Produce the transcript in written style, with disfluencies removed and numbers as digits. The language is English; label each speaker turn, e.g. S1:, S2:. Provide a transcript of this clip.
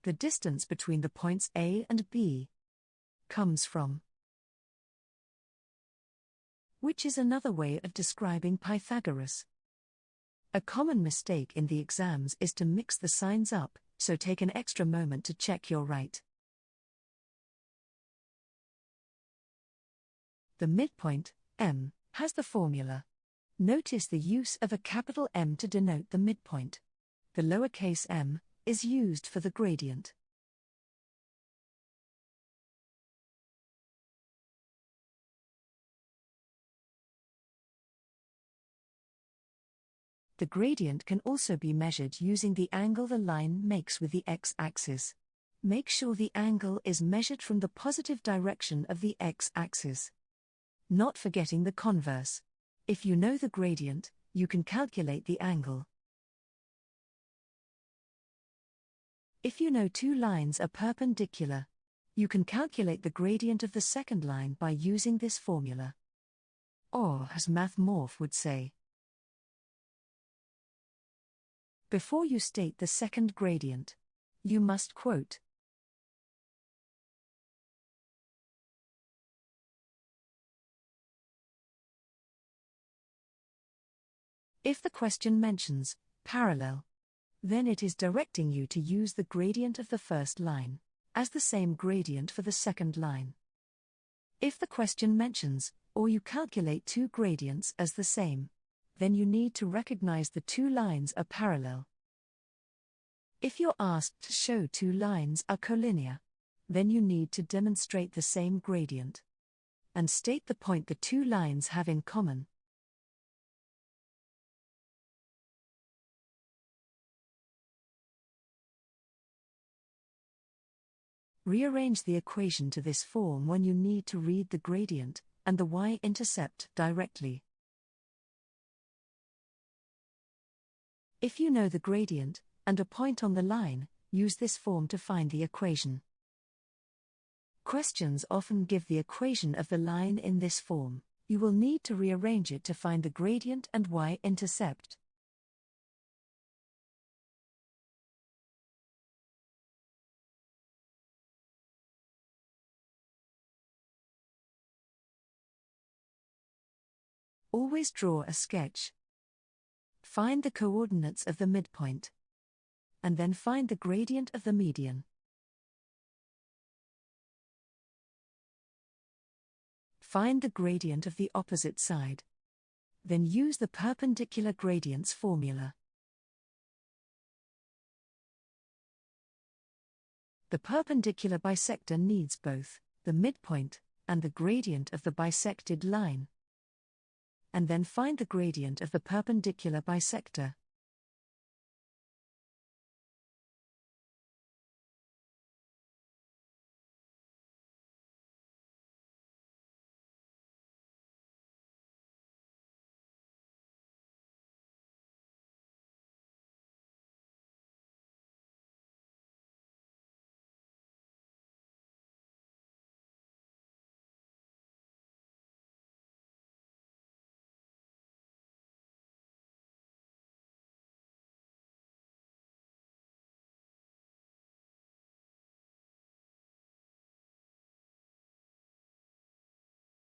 S1: The distance between the points A and B comes from, which is another way of describing Pythagoras. A common mistake in the exams is to mix the signs up, so take an extra moment to check you're right. The midpoint, M, has the formula. Notice the use of a capital M to denote the midpoint. The lowercase m is used for the gradient. The gradient can also be measured using the angle the line makes with the x-axis. Make sure the angle is measured from the positive direction of the x-axis. Not forgetting the converse. If you know the gradient, you can calculate the angle. If you know two lines are perpendicular, you can calculate the gradient of the second line by using this formula. Or, as MathMorph would say, before you state the second gradient, you must quote if the question mentions parallel, then it is directing you to use the gradient of the first line as the same gradient for the second line. If the question mentions, or you calculate two gradients as the same, then you need to recognize the two lines are parallel. If you're asked to show two lines are collinear, then you need to demonstrate the same gradient and state the point the two lines have in common. Rearrange the equation to this form when you need to read the gradient and the y-intercept directly. If you know the gradient and a point on the line, use this form to find the equation. Questions often give the equation of the line in this form. You will need to rearrange it to find the gradient and y-intercept. Always draw a sketch. Find the coordinates of the midpoint, and then find the gradient of the median. Find the gradient of the opposite side. Then use the perpendicular gradients formula. The perpendicular bisector needs both the midpoint and the gradient of the bisected line. And then find the gradient of the perpendicular bisector.